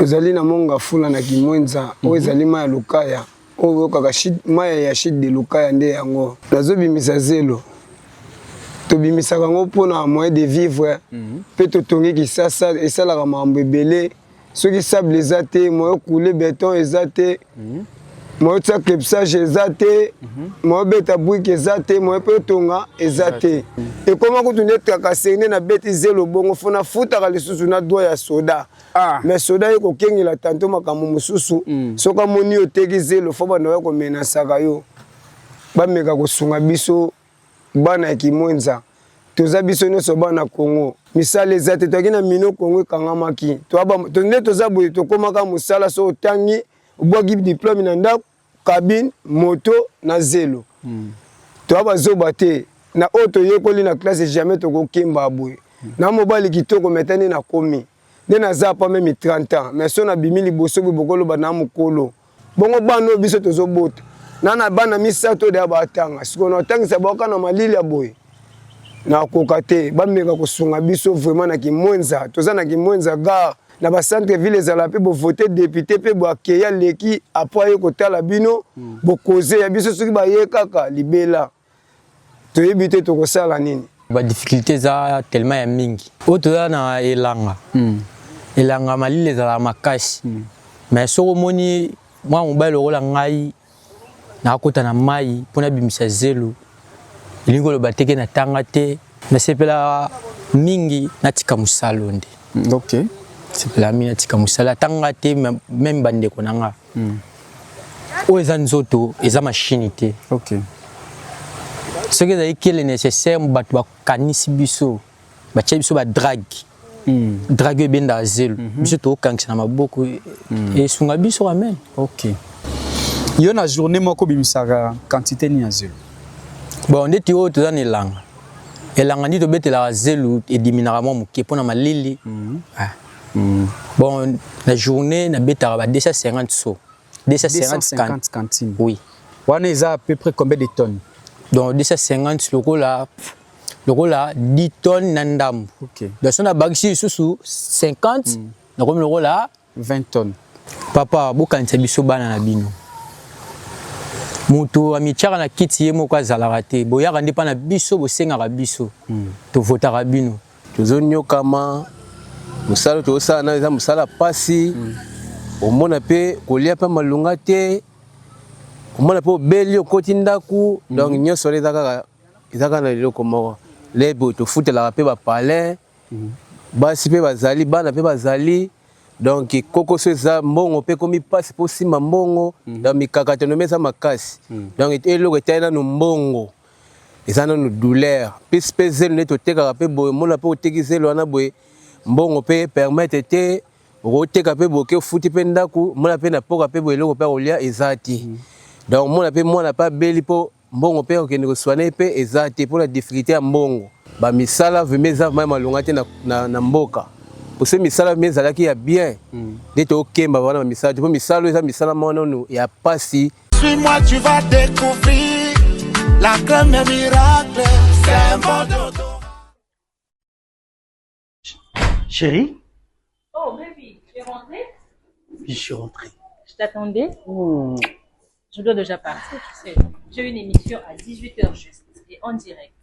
tozali na monga fula na kimwenza oyo ezali maya lukaya oyo kaka maya ya shit de lukaya nde yango nazobimisa zelo tobimisaka ngo mpona moyen de vivre mpe totongi kisasa esalaka makambo ebele soki sable eza te moyen koule beton eza te moyen tia clepsage eza te moyen beta bwike eza te moyen mpe otonga eza te ekoma kutu nde trakaseri nde na beti zelo bongo fo nafutaka lisusu na doigt ya soda mais soda ye kokengela tanto makambo mosusu soki amoni oteki zelo fo banda oya komenasaka yo bameka kosunga biso bana ya kimwenza toza biso nyonso bana Congo misala eza te toki na mino Congo ekangamaki nde toza boye tokomaka mosala so otangi obwaki diplôme na ndako cabine moto na zelo toa bazoba te na oyo toyekoli na classe jamais tokokemba boye na mobali kitoko metani na komi nde naza pa meme 30 ans mais so na bimi liboso boye bokoloba na mokolo bongo bana oyo biso tozobota na bana misato deya batanga sikoyo na otangisa baoka na malili ya boye na koka te bameka kosunga biso vraiment na kimwenza toza na kimwenza gare na bacentre ville ezala mpe bovote député mpe boakeya leki apres aye kotala bino bokoze ya biso soki baye kaka libela toyebi te tokosala nini badifficulté eza tellement ya mingi oyo toza na elanga elanga malili ezala makasi mais soki omoni mwa mobali lokola ngai nakota na mai mpona bimisa zelo elingi koloba teke natanga te nasepela mingi natika mosala nde ok sepela mingi natika mosala atanga te meme bandeko na nga oyo eza nzoto eza mashini te ok soki ezali kele nécessaire bato bakanisi biso batia biso badrague drague oyo ebendaka zelo biso tokokangisa na maboko esunga biso amen ok yo na journée moko bimisaka quantité ni ya zelo bon ndeti oyo toza na elanga ndi tobetelaka zelo ediminaka mwa moke mpona malili bon na journée nabetaka ba 250 so 250 cantines oui wana eza à peu près combien de tonnes donc 250 lokola 10 tonnes na ndambo ok donc so na bakisi lisusu 50 nakomi lokola 20 tonnes papa bokanisa biso bana na bino moto amitiaka na kiti ye moko azalaka te boyaka nde mpa na biso bosengaka biso tovotaka bino tozonyokama mosala tozosala na eza mosala pasi omona mpe kolia mpe malunga te omona mpe obeli okoti ndaku donc nyonso wana eza kaka na eloko moko lebe tofutelaka mpe bapalin basi mpe bazali bana mpe bazali donc kokoso eza mbongo mpe komi pasi mpo nsima mbongo donc mikakatano mpe eza makasi donc eloko etali nano mbongo eza nano douleur mpe zelo nde totekaka mpe boye mona mpe oteki zelo wana boye mbongo mpe permettre te okoteka mpe boke ofuti mpe ndako mona mpe na poka mpe boye eloko mpe kolia eza te donc mona mpe mwana mpe abeli mpo mbongo mpe okende koswane mpe eza te mpona difficulté ya mbongo bamisala vraimen eza mai malonga te na mboka pose misala vraimen ezalaki ya bien nde tokemba wana bamisala te mpo misala eza misala mwana ya pasi. Suis-moi, tu vas découvrir la crème miracle. C'est un bon dodo. Chérie? Oh, baby, tu es rentrée? Je suis rentrée. Je t'attendais. Je dois déjà partir, tu sais. J'ai une émission à 18h juste et en direct.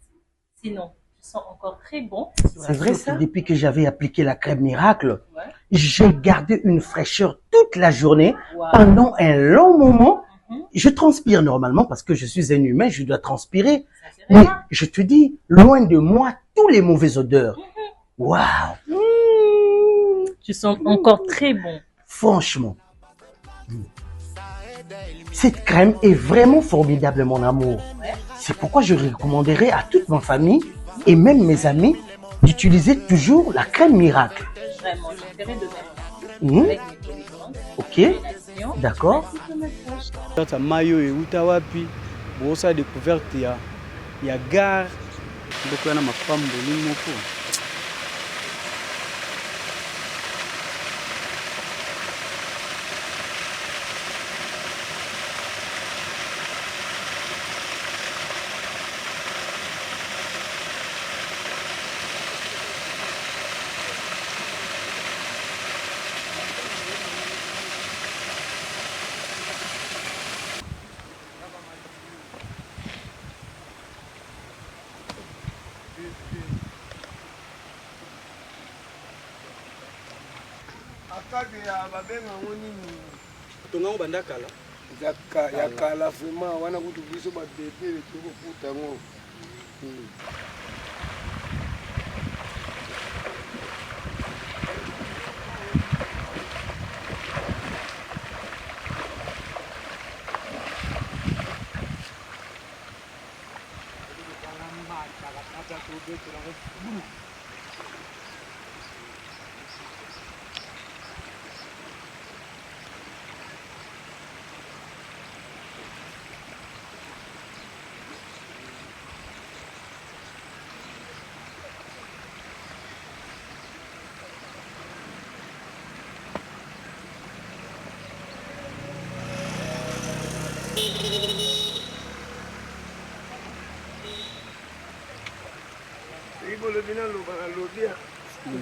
Sinon, je sens encore très bon. C'est vrai ça? Depuis que j'avais appliqué la crème miracle, Ouais. j'ai gardé une fraîcheur toute la journée pendant un long moment. Je transpire normalement parce que je suis un humain, je dois transpirer. Mais je te dis, loin de moi, tous les mauvaises odeurs. Waouh! Tu sens encore très bon. Franchement. Cette crème est vraiment formidable, mon amour. C'est pourquoi je recommanderais à toute ma famille et même mes amis d'utiliser toujours la crème miracle. Vraiment, je ferai de même. Avec mes connaissances. Ok? D'accord? Tata mayo euta wapi bosa découverte ya gare ndoko na mapambo moko. makade ya babenga nini tonga banda kala ya kala vraiment wana kutu biso ba bébé le tuko kuta ngo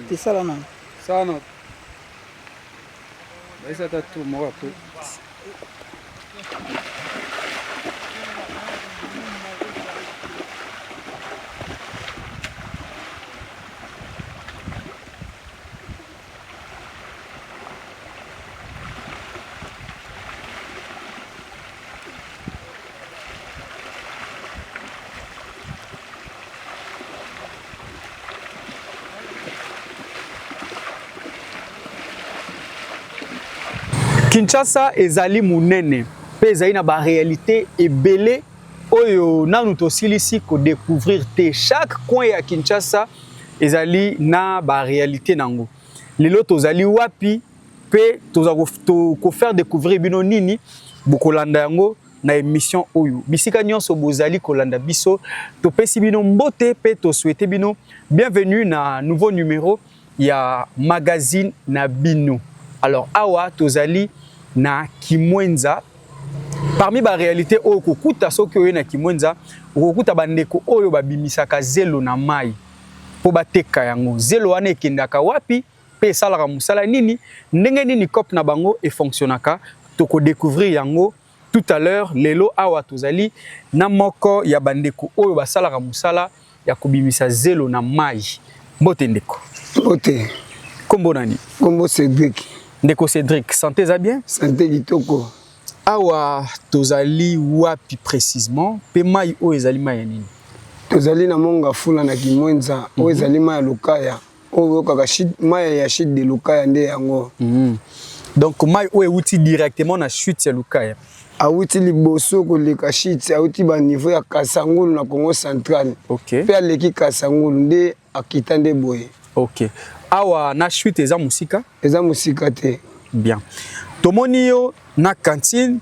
tisala na sana baisa tatu moko pe Kinshasa ezali munene pe ezali na ba réalité ebele oyo nanu tosilisi ko découvrir te chaque coin ya Kinshasa ezali na ba réalité nango lelo tozali wapi pe toza ko faire découvrir bino nini bokolanda yango na émission oyo bisika nyonso bozali kolanda biso topesi bino mbote pe to souhaiter bino bienvenue na nouveau numéro ya magazine na bino. Alors awa tozali na Kimwenza parmi ba réalité oyo kokuta soki oyo na Kimwenza kokuta bandeko oyo babimisaka zelo na mai po bateka yango zelo wana ekendaka wapi pe salaka musala nini ndenge nini cop na bango e fonctionnaka toko découvrir yango tout à l'heure lelo awa tozali na moko ya bandeko oyo basalaka musala ya kobimisa zelo na mai mbote ndeko mbote kombo nani kombo Cédric ndeko Cédric santé za bien santé kitoko awa tozali wapi précisément pe mai o ezali mai ya nini tozali na monga fula na Kimwenza o ezali mai ya Lukaya o kaka mai ya chute de Lukaya nde yango donc mai o euti directement na chute ya Lukaya awuti liboso koleka chute awuti ba niveau ya Kasangulu na Congo central OK pe aleki Kasangulu nde akita nde boye OK awa na chute eza musika te bien tomoni yo na cantine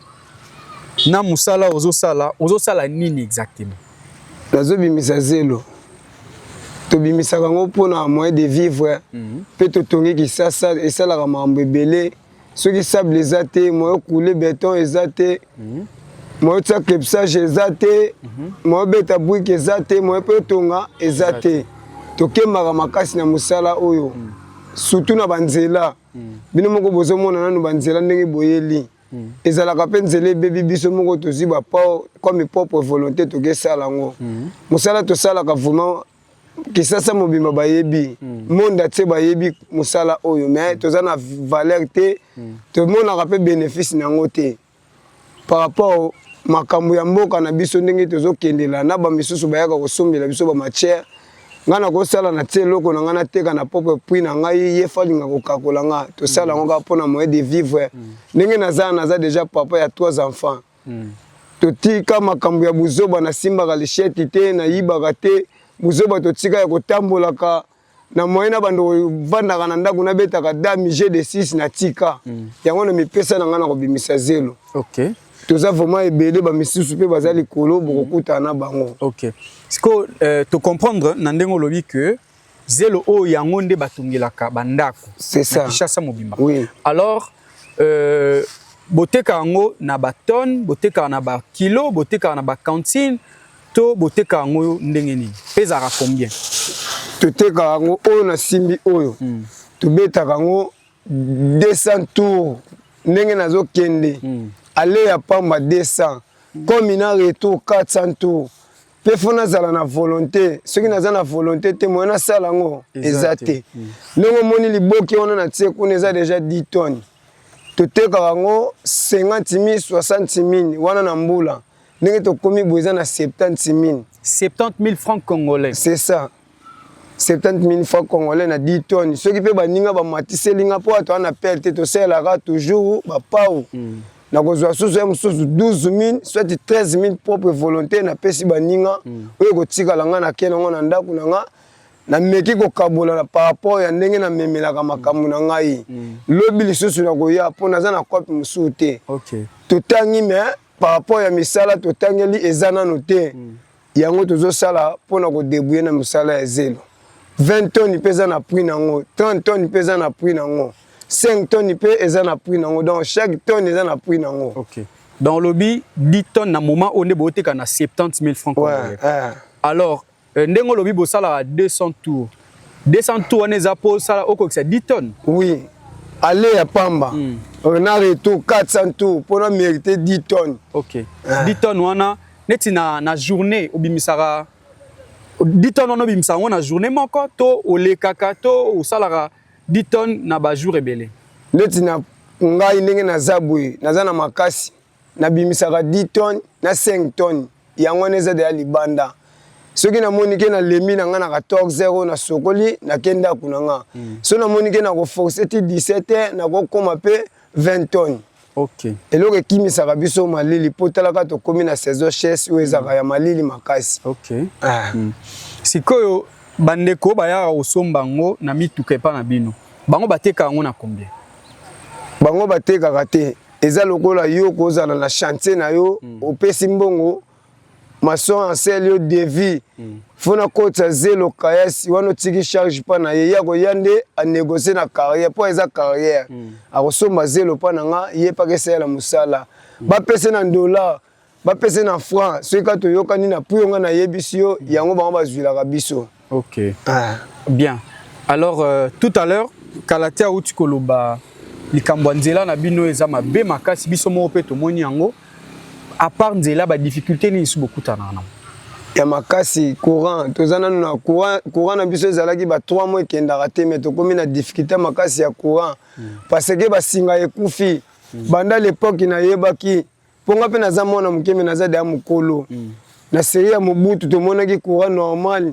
na musala ozosala nini exactement nazobimisa zelo tobimisaka ngo mpona moyen de vivre pe totongi Kisasa esalaka makambo ebele soki sable eza te moyen coule béton eza te moyen tia clepsage eza te moyen beta brique eza te moyen pe tonga eza te tokemaka makasi na musala oyo surtout na banzela bino moko bozomona nanu banzela ndenge boyeli ezalaka pe nzela ebebi biso moko tozwi bapao comme propre volonté tokesala ngo musala tosalaka vraiment Kisasa mobimba bayebi monde atie bayebi musala oyo mais toza na valeur te tomonaka pe bénéfice nango te par rapport makambo ya mboka na biso ndenge tozokendela na bamisusu bayaka kosombela biso bamatière nga na kosala na tie eloko na nga nateka na propre prix na ngai ye falinga kokakola nga tosala yango kaka mpona moyen de vivre ndenge naza déjà papa ya 3 enfants totika makambo ya buzoba nasimbaka lisheti te nayibaka te buzoba totika ya kotambolaka na moyen na bando vandaka na ndako nabetaka dami jeu de 6 na tika yango na mipesa na nga na kobimisa zelo OK toza vraiment ebele bamisusu mpe baza likolo bokokutana na bango OK siko to comprendre na ndenge olobi que zelo o yango nde batungelaka bandako c'est ça Kinshasa mobimba oui alors boteka yango na ba tonne boteka na ba kilo boteka na ba cantine to boteka yango ndenge nini pezaka combien toteka yango oyo na simbi oyo tobetaka yango 200 tours ndenge nazokende aller ya pamba 200 comme ina retour 400 tours pe fona zala na volonté soki naza na volonté te moyen nasala ngo eza te ndenge omoni liboki wana na tie kuna eza déjà 10 tonnes totekaka ngo 50 000 60 000 wana na mbula ndenge tokomi boye eza na 70 000 70 000 francs congolais. C'est ça. 70 000 francs congolais na 10 tonnes. Ceux qui peuvent baninga ba matiselinga po ato na perte to selaka toujours ba pau. Na kozwa susu mususu 12 000 soit 13 000 propre volonté na pesi baninga oyo kotika langa na kena ngo na ndaku na nga na meki ko kabola par rapport ya ndenge na memelaka makambo na ngai. Lobi lisusu na koya po naza na kopi musu te. OK. Totangi mais par rapport ya misala totangeli ezana noté. Yango tozo sala pona ko débrouiller na misala ya zelo. 20 tonnes pesa na prix nango, 30 tonnes pesa na prix nango, 5 tonnes pesa na prix nango. Donc chaque tonne est na prix nango. OK. Dans le lobby 10 tonnes na moment on est boté kana 70 000 francs congolais. Alors ndengo lobby bo sala 200 tours. 200 tours on est pour sala oko que 10 tonnes. Oui. Aller à Pamba. On a retour 400 tours pour na mériter 10 tonnes. OK. 10 tonnes wana neti na journée obimisara 10 tonnes on obimisara na journée moko to olekaka to osalaka 10 tonnes na ba jour ebele. Neti na ngai ndenge na zabwe naza na makasi na bimisaka 10 tonnes na 5 tonnes yango neza de libanda. Soki na monike na lemi na nga na 14h na sokoli na kenda kunanga. So na monike na ko forcer 17h na ko koma pe 20 tonnes. OK. Et là kimi saka biso malili potalaka to komi na saison chess ou ezaka ya malili makasi. OK. Sikoyo bandeko baya osombango na mituka pa na bino. Bango bateka ngo na combien? Bango bateka kate. Eza lokola yo kozala na chantier na yo opesi mbongo maçon en sel de vie. Fona kota zelo kayasi wano tiki charge pa na ye ya ko yande a négocier na carrière po eza carrière. A kosomba zelo pa na nga ye pa kesa la musala. Ba pese na dollar, ba pese na franc, so ka to yokani na puyo nga na yebisio yango bango bazwilaka biso. OK. Bien. Alors tout à l'heure Kalatia utikoloba likambo nzela na bino eza mabe makasi biso mo pe to moni yango. À part nzela ba difficulté ni su beaucoup tanana. Ya makasi courant tozana na courant na biso ezalaki ba 3 mois kendaka te mais to komi na difficulté makasi ya courant parce que ba singa ekufi banda l'époque na yebaki ponga pe naza mona mukeme naza da mukolo na série ya mobutu to monaki courant normal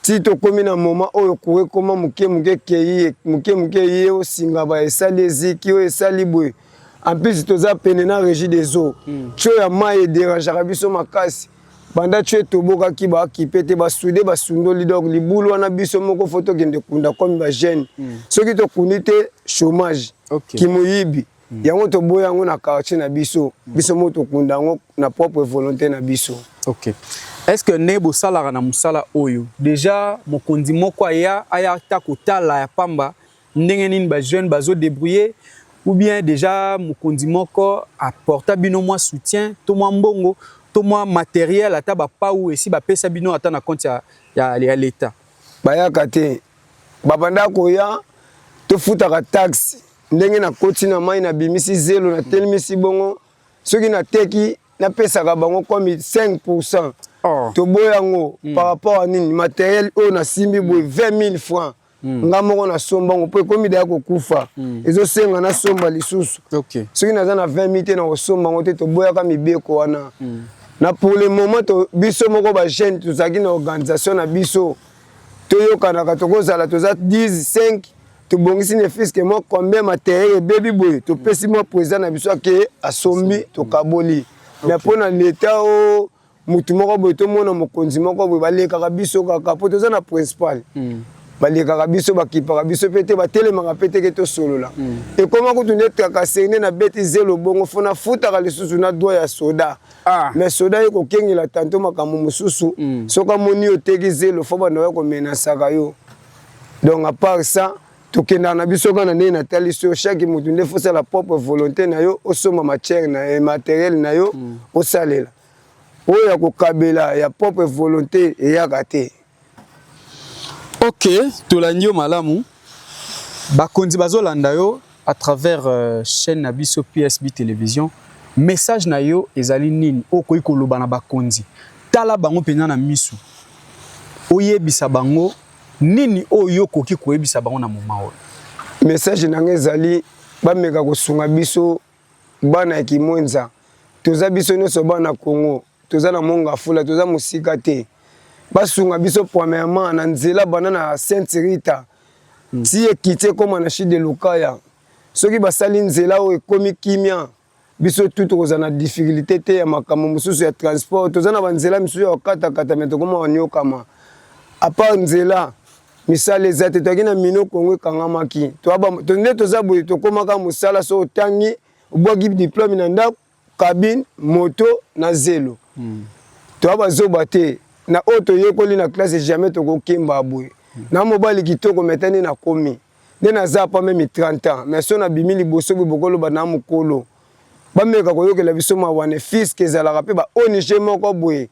ti to komi na moment oyo courant koma muke keye o singa ba esali eziki o esali bwe en plus toza pene na régie des eaux cho ya mai dérangeaka biso makasi banda tu toboka ki ba kipete ba soudé ba sundoli donc libulu wana biso moko photo kende kunda comme ba jeune soki to kunite chômage ki moyibi yango to boya yango na quartier na biso moto kunda ngo na propre volonté na biso. OK. Est-ce que nebo salara na musala oyo déjà mokonzi moko aya ta kotala ya pamba ndenge nini ba jeune bazo débrouiller ou bien déjà mokonzi moko apporta bino moi soutien to moi mbongo to moi matériel ata ba pa ou esi ba pesa bino ata na compte ya l'état bayaka te babanda koya to futaka taxe ndenge na koti na mai na bimisi zelo na telmisi bongo soki na teki na pesaka bango comme 5%. To boyango par rapport à nini matériel o na simbi boy 20 000 francs. Ngamoko na somba ngo pe komi da ko kufa. Ezo senga na somba lisusu. OK. Soki naza na 20 000 te na somba ngo te to boyaka mibeko wana. Na pour le moment to biso moko ba jeune to zaki na organisation na biso. To yokana ka to kozala to za 10 5 to bongisi ne fisque mo combien matériel baby boy to pesi mo président na biso ke asombi to kaboli. Mais pour na l'état o mutu moko boy to mona mokonzi moko boy baleka biso kaka po to za na principal. Baleka biso bakipaka biso pete batelemaka pete ke to solola. Et comment ko tunde traka sene na beti zelo bongo fona futaka lisusu na doya ya soda. Mais soda yeko kengela tanto makambo mususu soka moni oteki zelo fo bana ko menasaka yo. Donc à part ça tokenda na biso kana ne na taliso chaque mutu nde faut la propre volonté na yo osoma matière na matériel na yo osalela. Oya ko kabela ya propre volonté et ya gâté. OK, tolanyo malamu. Bakonzi bazolanda yo à travers chaîne na biso PSB télévision. Message na yo ezali nini okoyi koloba na bakonzi. tala bango penza na misu oyebisa bango nini oyo koki koyebisa bango na moment oyo. Message na ngezali bameka kosunga biso bana ya Kimwenza toza biso nyonso bana Congo toza na monga fula toza musika te basunga biso premièrement na nzela bana na Sainte Rita ti ekite koma na Chide Lukaya soki basali nzela oyo ekomi kimia biso tout toza na difficulté te ya makambo mosusu ya transport toza na banzela misusu ya kata me tokoma wanyokama à part nzela misala eza te toki na mino Kongo ekangamaki nde toza boye tokomaka mosala so otangi obwaki diplôme na ndako cabine moto na zelo toa bazoba te na oyo toyekoli na classe jamais tokokemba boye na mobali kitoko metani na komi nde naza pa meme 30 ans mais so na bimi liboso boye bokoloba na mokolo bameka koyokela biso mawane fils kezalaka mpe ba ONG moko boye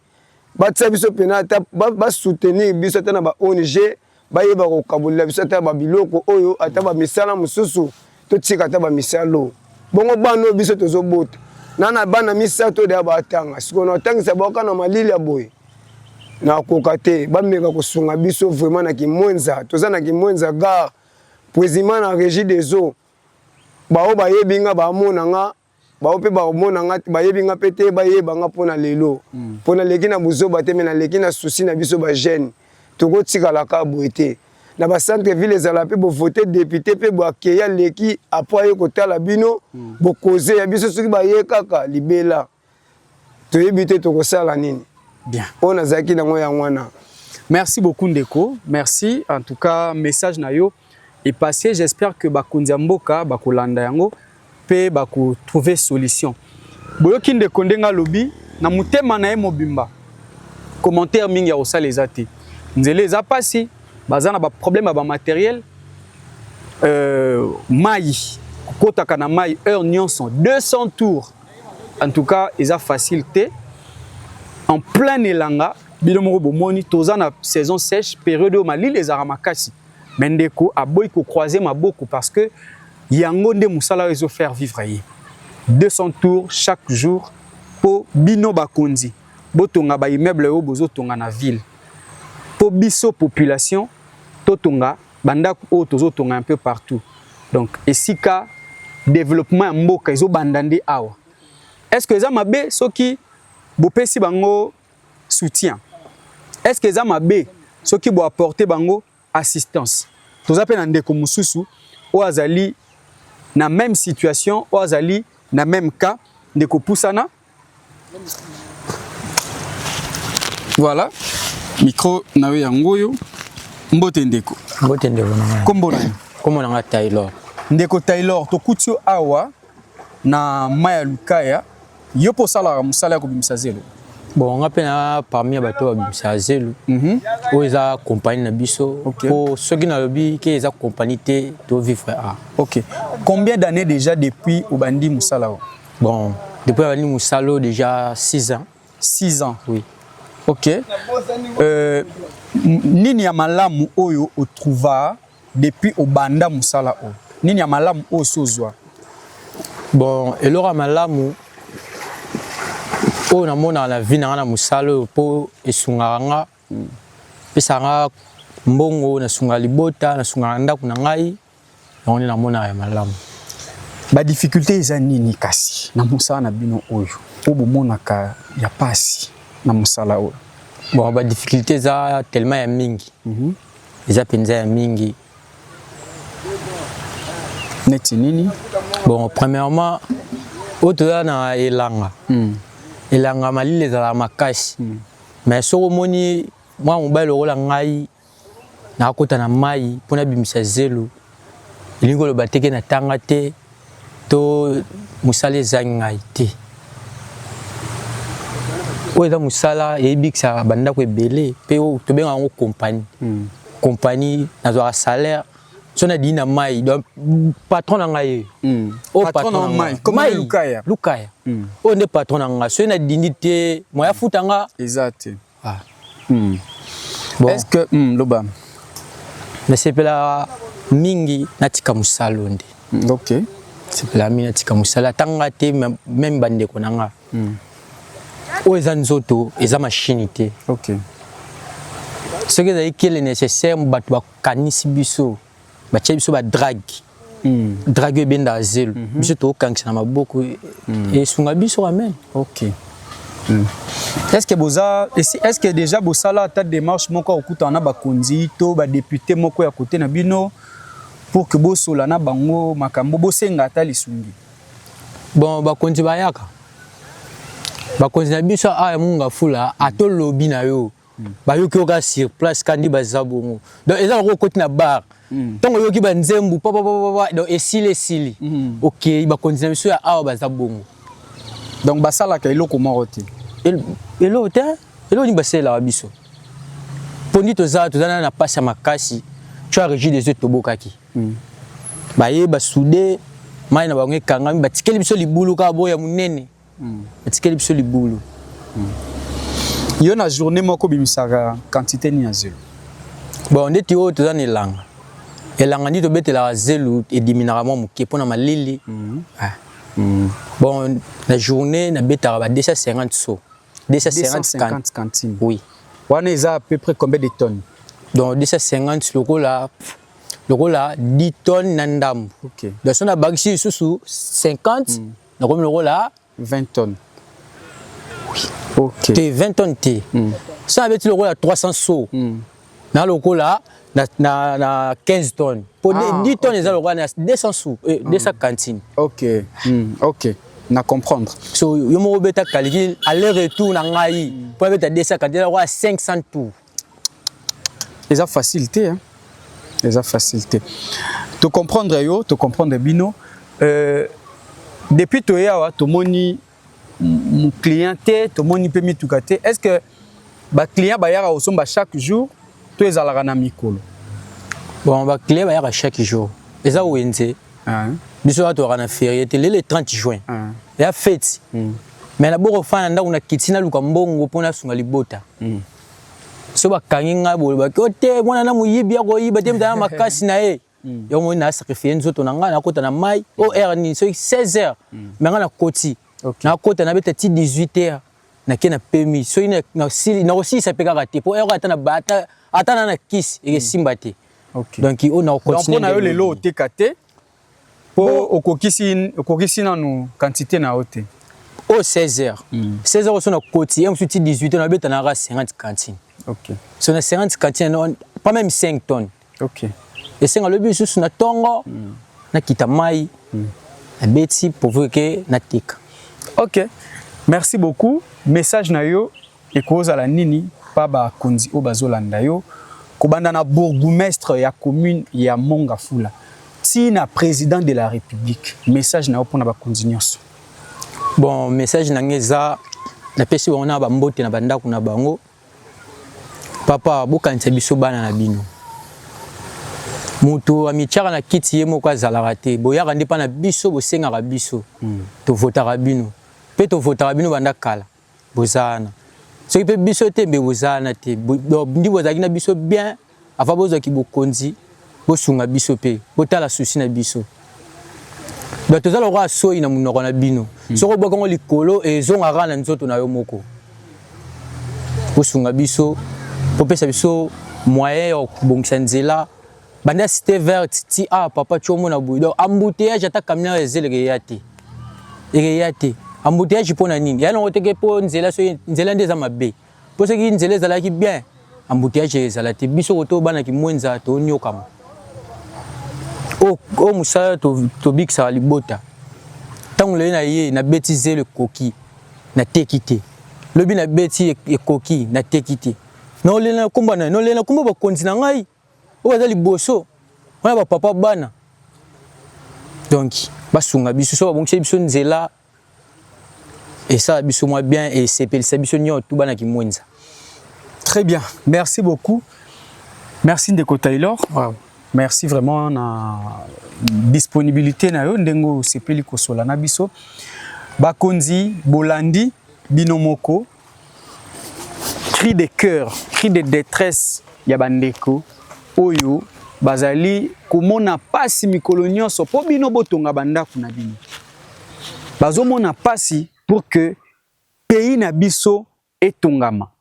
batia biso pena ata basoutenir biso ata na ba ONG bayeba kokabolela biso ata babiloko oyo ata bamisala mosusu totika ata bamisalo bongo bano biso tozobota nana bana misato de batanga sikono otangisa boka na malili ya boye na koka te bameka kosunga biso vraiment na Kimwenza toza na Kimwenza gare président na régie des eaux bao bayebinga bamonanga bao pe bamonanga bayebinga pete bayebanga pona lelo pona leki na buzoba te me na leki na souci na biso ba jeune tokotika la ka boete na ba centre ville ezala pe bo voter député pe bo akeya leki apoye kotala bino bo causer ya biso soki ba ye kaka libela toyebite tokosala nini bien on azaki na ngoya ngwana. Merci beaucoup Ndeko, merci en tout cas message na yo est passé, j'espère que bakonzi mboka bakolanda yango pe bako trouver solution boyoki Ndeko ndenga lobi na mutema na ye mobimba commentaire mingi ya osala ezate nzele eza pasi bazana ba problème ba matériel mai kotaka na mai heure nyonso 200 tours en tout cas eza facilité en plein elanga bilomoko bomoni toza na saison sèche période au Mali les aramakasi Ndeko aboyi ko croiser maboko parce que yango nde musala ezo faire vivre ye 200 tours chaque jour po bino bakonzi botonga ba immeuble o bozo tonga na ville po biso population totonga bandako o tozo tonga un peu partout donc esika développement mboka ezo bandande awa est-ce que za mabe soki bopesi bango soutien est-ce que za mabe soki bo apporter bango assistance toza pe na Ndeko mususu o azali na même situation o azali na même cas Ndeko pusana voilà micro nawe yangoyo mbote Ndeko na kombo na Taylor Ndeko Taylor tokutio awa na Maya Lukaya yo posala musala ko bimisa zelo bon nga pe na parmi bato ba bimisa zelo o eza compagnie na biso po soki na lobi ke eza compagnie te to vivre a. OK, combien d'années déjà depuis obandi musala? Bon, depuis obandi musalo déjà 6 ans. 6 ans, oui. OK. Nini ya malamu oyo o trouva depuis obanda musala o? Nini ya malamu o sozwa? Bon, elora malamu o na mona na vie na musalo po esunganga pesanga mbongo na sunga libota na sunga ndako na ngai on na mona ya malamu. Ba difficulté eza nini kasi na musala na bino oyo o bomonaka ya pasi na musala oyo? Bon, ba difficulté za tellement ya mingi eza penza ya mingi neti nini? Bon, premièrement oto na elanga elanga malile za makasi mais soko moni mwa mobile okola ngai na kota na mai pona bimisa zelo elingo lo bateke na tanga te to musale za ngai te o eza musala ebikisa banda ko ebele pe to benga ngo compagnie compagnie na zo salaire sona dina mai donc patron na ngai o patron na mai comment Lukaya o ne patron na ngai sona dinité moya futanga exact bon est-ce que loba mais c'est pela mingi natika musalo ndi OK c'est pela mingi natika musala tanga te même bande ko nanga oyo eza nzoto eza machine te. OK. Ce que est nécessaire bato bakanisi biso batia biso ba drague. Drague benda zelo. Biso to kankisa na maboko et sunga biso amen. OK. Est-ce que déjà bosala ta démarche moko okuta na bakonzi to ba député moko ya côté na bino pour que bosola na bango makambo bosenga ata lisungi? Bon bakonzi bayaka. Bakonzi na biso a munga fula ato lobby na yo. Bayoki oka sur place kandi bazabongo. Donc eza ko côté na bar. Tongo yoki ba nzembu papa donc esili. OK bakonzi na biso ya a bazabongo. Donc basala ka eloko moko te. Elo ni basela biso. Pondi toza na passe ya makasi. Tu as régi des autres tobokaki. Baye basude mai na bango kangami batikeli biso libulu ka boya munene. Batikeli biso libulu. Yo na journée moko bimisaka quantité ni ya zelo. Bon ndeti o toza na elanga. Elanga ndi tobetela zelo et diminara mo muke pona malili. Bon la journée na betara ba 250 so. 250 cantines. Oui. Wana eza à peu près combien de tonnes? Donc 250 lokola 10 tonnes nandam. OK. Donc on a bagsi sous 50 na comme lokola 20 tonnes. Oui. OK. T 20 tonnes T. Ça avec lokola 300 so. Na lokola na 15 tonnes. Pour 10 tonnes les lokola 200 sous 200 cantines. OK. OK. Na comprendre. So yo mo beta calcul aller-retour na ngai pour beta 200 cantines à 500 tours. Les facilité hein. Les facilité. Te comprendre bino depuis to ya to moni mon clienté to moni pe mitukate. Est-ce que ba client ba yara osomba chaque jour to ezalaka na mikolo? Bon ba client ba yara chaque jour. Eza wenze. Biso ato na férié le 30 juin. Ya fête. Mais na boko fana nda una kitina luka mbongo pona sunga libota. So bakanginga bolo bakote mwana na muyibi ya koyiba te mtana makasi na ye. Yo mo na sacrifier nzoto na nga na kota na mai o heure ni so 16h. Mais nga na koti. Na kota na beta ti 18h. Na kena permis. So ina na sili na aussi ça peka te po heure atana bata atana na kiss et simba te. Donc on a continué. Donc on a eu le lot te kate. Po okokisi na no quantité na ote. Au 16h. 16h on a koti et on 18h na beta na 50 cantines. OK. So na 50 cantines pas même 5 tonnes. OK. Et c'est le but sur na tongo na kitamai na beti pour que na tika. OK. Merci beaucoup. Message na yo et cause à la nini pa ba konzi o bazolanda yo kobanda na bourgmestre ya commune ya Mongafula. Si na président de la République, message na yo pona ba konzi nyonso. Bon, message na ngeza na pesi wana ba mbote na banda kuna bango. Papa bokanisa biso bana na bino. Mutu amichaka na kiti ye moko azalaka te. Boyaka nde pa na biso bosengaka biso. To votaka bino. Pe to votaka bino banda kala. Bozana. Soki pe biso te mbe bozana te. Ndi bozaki na biso bien. Afa bozaki bokonzi. Bosunga biso pe. Botala susi na biso. Donc tozala roi soyi na munoko na bino. Soko bokongo likolo e zonga na nzoto na yo moko. Bosunga biso. Popesa biso moyen ya kobongisa nzela. Banda cité verte ti papa chomo na boui. Donc embouteillage ata camion ezeleke yate. Yate. Embouteillage pona nini? Ya no teke po nzela so nzela ndeza mabe. Po se ki nzela ezala ki bien. Embouteillage ezala te biso ko to bana ki mwenza to nyokama. O musala to biksa libota. Tango le na ye na bêtiser le coquille na tekite. Lobi na bêti e coquille na tekite. Non le na komba na non le na komba ba kontina ngai. O bazali boso. Wana ba papa bana. Donc basunga biso so babongisa biso nzela. Et ça biso moi bien et c'est pelisa biso nyo tout bana ki mwenza. Très bien. Merci beaucoup. Merci Ndeko Taylor. Wow. Merci vraiment na disponibilité na yo ndengo sepeli kosola na biso. Bakonzi bolandi binomoko. Cri de cœur, cri de détresse ya bandeko oyo bazali komona pasi mikolo nyonso po bino botonga bandako na bino. Bazomona pasi pour que pays na biso etongama.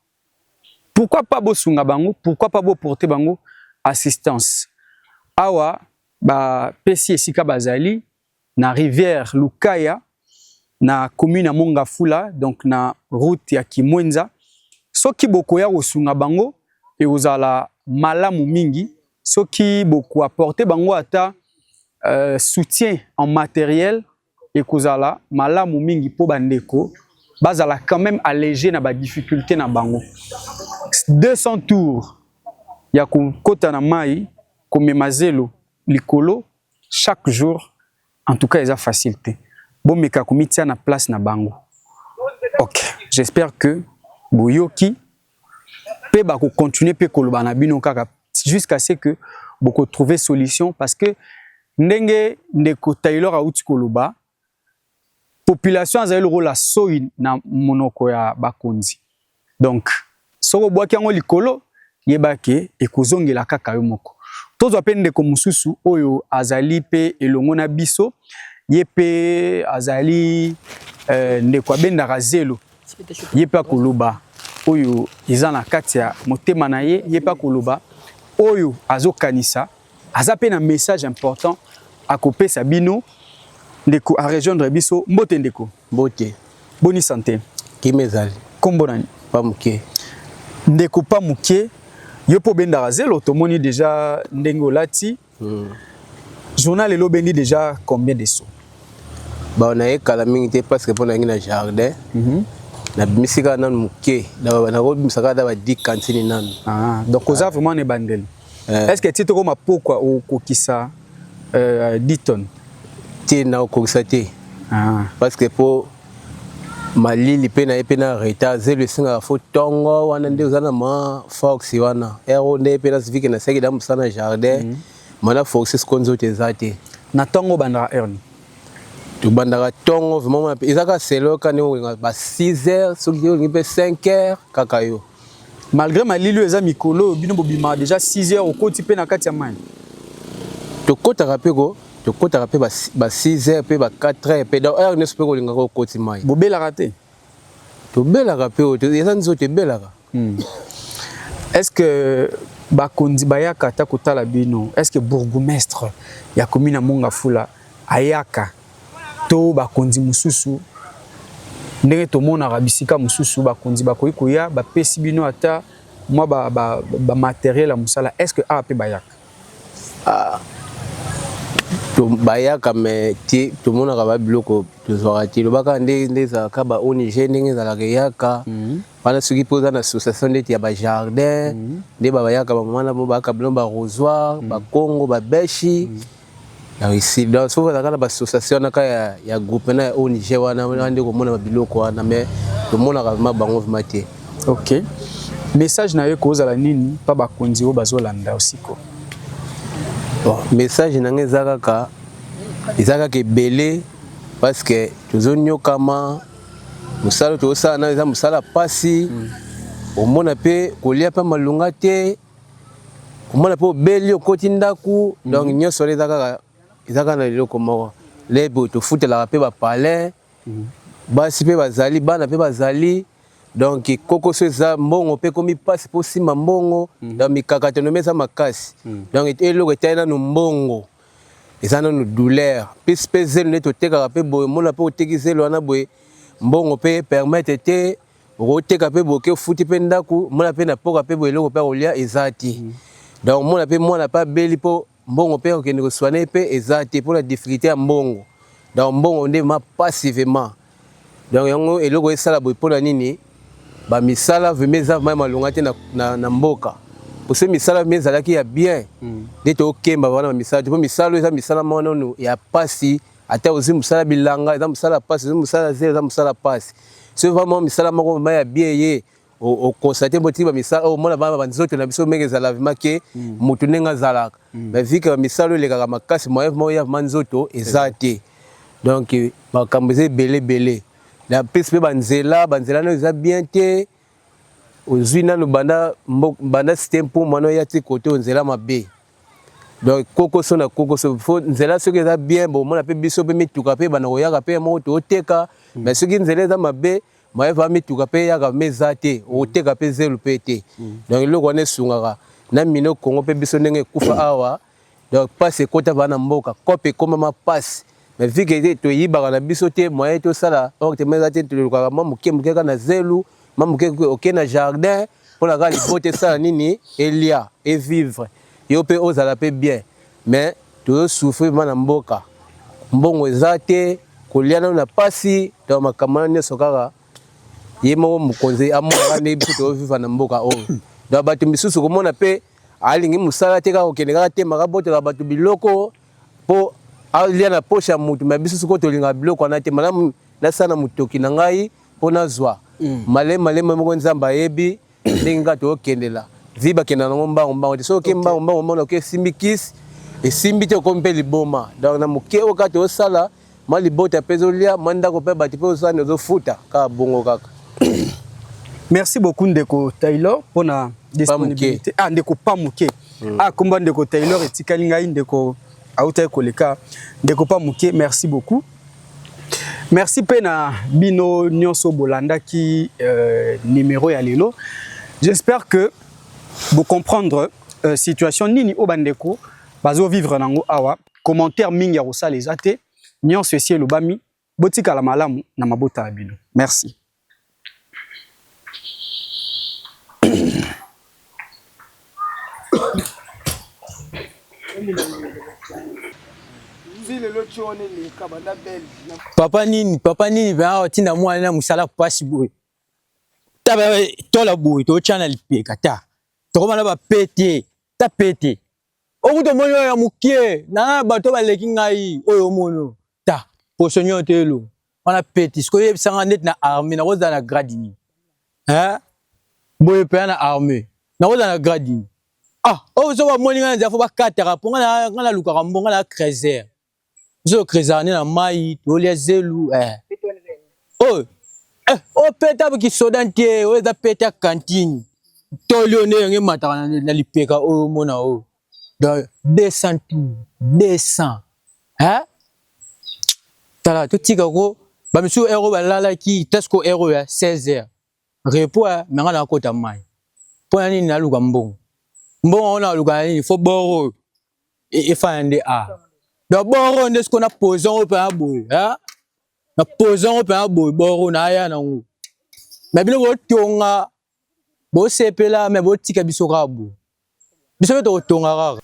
Pourquoi pas bosunga bango? Pourquoi pas bo porter bango assistance? Awa ba pesi esika bazali na rivière Lukaya na commune ya Mongafula, donc na route ya Kimwenza. Soki bokoya kosunga bango e ozala malamu mingi, soki boko apporter bango ata soutien en matériel et kozala malamu mingi po bandeko bazala quand même allégé na ba difficulté na bango. 200 tours ya kota na mai komemazelo likolo chaque jour, en tout cas, ils ont facilité. Bon, mais quand on na place na bango. Ok, j'espère que Boyoki peut continuer pe koloba na bino kaka jusqu'à ce que beaucoup trouver solution, parce que ndenge ndeko Taylor a uti koloba population a le rôle la soi na monoko ya bakonzi. Donc soko boaki yango likolo yebake ekozongela kaka yo moko. Tozo apende ko mususu oyo azali pe elongo na biso yepe azali ndeko abenda razelo yepa koloba oyo izana kati ya motema na ye yepa koloba oyo azokanisa azape na message important akopesa bino ndeko a rejoindre biso mbote ndeko Mbote. Boni santé. Kimezali. Kombo nani? Pamuke. Ndeko Pamuke. Yopo benda razelo tomoni déjà ndenge olati. Journal elo bendi déjà combien de sous? Ba on a ekala mingi te parce que pona ngi na jardin. Na bimisika nan muke. Na ko bimisaka da ba 10 cantine nan. Ah, donc oza vraiment ne bandel. Est-ce que titre ko mapokwa o kokisa 10 tonnes? Ti na kokisa te. Ah, parce que pour malili pena epena reta zelo singa fo tongo wana nde uzana ma fox wana ero nde pena sivike na seki da musana jardin mana fox skonzo tezate na tongo bandara erni tu bandara tongo vraiment izaka selo kani ba 6h soki ngi pe 5h kakayo malgré malili eza mikolo bino bobima déjà 6h au koti pe na kati ya mani to kota rapeko to kota rapé ba 6h pe ba 4h pe dans heure ne se peut ko linga ko koti mai bobela raté to bela rapé o eza nzo te bela ka est-ce que bakondi bayaka ta kotala bino, est-ce que bourgmestre ya commune ya Mongafula ayaka to bakondi mususu ndenge tomonaka bisika mususu bakondi bakoki koya bapesi bino ata mwa ba matériel ya musala, est-ce que ape bayaka? To bayaka me ti to monaka ba biloko to zwaka lo baka nde za ka ba ONG ndenge za la yaka bana soki poza na association de ya ba jardin nde ba bayaka ba mwana bo baka biloko ba rosoir ba Congo ba beshi na ici donc so za ka ba association na ka ya groupe na ONG wana nde ko mona ba biloko wana me to monaka ma bango vimate. OK, message na yo ko za la nini pa ba konzi o bazolanda osiko? Message nange ezaka ke belé parce que tozonyo kama musala to sa na eza musala pasi omona pe kolia pa malunga te omona pe beli okoti ndaku donc nyoso ezaka na liloko moko lebo to futela pe ba palais basi pe bazali bana pe bazali donc koko so za mbongo pe komi passe po sima mbongo dans mikakate no mesa makasi donc eloko etana no mbongo ezana no douleur pis pezel ne to teka pe boy mona pe otekizelo wana boy mbongo pe permettre te roteka pe boke futi pe ndaku mona pe na poka pe boy eloko pe olia ezati donc mona pa beli po mbongo pe okende ko soigner pe ezati pour la difficulté ya mbongo donc mbongo nde ma passivement donc yango eloko esala boy pona nini ba misala vimeza mai malunga te na mboka parce que misala vimeza ki ya bien de to kemba wana misala to misala eza misala mona no ya pasi ata ozi misala bilanga eza misala pasi eza misala zero eza misala pasi c'est vraiment misala moko mai ya bien ye o constater boti ba misala o mona ba nzoto na biso meke za lavement ke mutu nenga zalaka mais vu que misala le kaka makasi moyen mo ya manzoto ezate donc ba kambuze belé la piste pe banzela no eza bien te ozwina no banda stempo mano ya ti côté nzela mabe donc koko so fo nzela soki eza bien bon mona pe biso pe mituka pe bana koyaka pe moko to oteka mais soki nzela eza mabe maye va mituka pe yaka mezate oteka pe zelu pe te donc le connaît sungaka na mino Congo pe biso ndenge kufa awa donc passe kota bana mboka kope koma ma passe mais vu que to yibaka na biso te moyen to sala donc te mezate to lukaka mamuke muke na zelu mamuke ok na jardin pour la gars lipote sala nini elia et vivre yo pe ozala pe bien mais to souffrir bana mboka mbongo ezate kolia na pasi to makamana nyonso kaka ye moko mokonzi amona ne biso to vivre na mboka oyo donc bato misusu komona pe alingi musala te kaka kokende kaka te makabotela bato biloko po alia na poche ya mutu mais biso soko tolinga biloko wana te malamu nasala mutoki na ngai mpo nazwa malema moko nzambe ayebi ndenge kaka tokendela vi bakenda nango mbango te soki mbango mona oke esimbi kisi esimbi te okomi mpe liboma donc na moke oyo kaka tosala mwa libota mpe ezolia mwa ndako mpe bato mpe osala ozofuta kaka bongo kaka. Merci beaucoup Ndeko Taylor pour la disponibilité. Ah Ndeko Pamuke. Ah komba Ndeko Taylor etikali ngai Ndeko auta koleka Ndeko Pamuke, merci beaucoup. Merci pena bino nyonso bolanda ki numéro ya lelo. J'espère que vous comprendre situation nini obandeko bazo vivre nango awa. Commentaire mingi ya kosala ezate nyonso esi elobami botika la malamu na mabota ya bino. Merci. Papa nini ba tinda mwana na musala pasi boy. Taba tola boy to channel peka ta. To komana ba pete, ta pete. Okuto moyo ya mukie na bato ba leki ngai oyo mono. Ta posonyo telo. Wana pete sko yebisanga net na armée na koza na gradini. Hein? Boy pe na armée. Na koza na gradini. Ah, oh so ba moni ngana zafo ba katara po ngana lukaka mbonga na creuser. Zo creuser na mai to lia zelu Oh. Oh peta ki sodantie, o za peta cantine. To lione nge mataka na lipeka o mona o. Donc 200 tout, 200. Hein? Tala to tika ko ba misu euro ba lala ki Tesco euro ya 16h. Repo me ngana kota mai. Po nini na luka mbongo. Mbongo ona luka nini fo boro e fande a. Do boro nde sko na poison pe aboy, hein? Na poison pe aboy boro na ya na ngo. Mais bino bo tonga bo sepela me bo tika biso ka bo. Biso to tonga ka.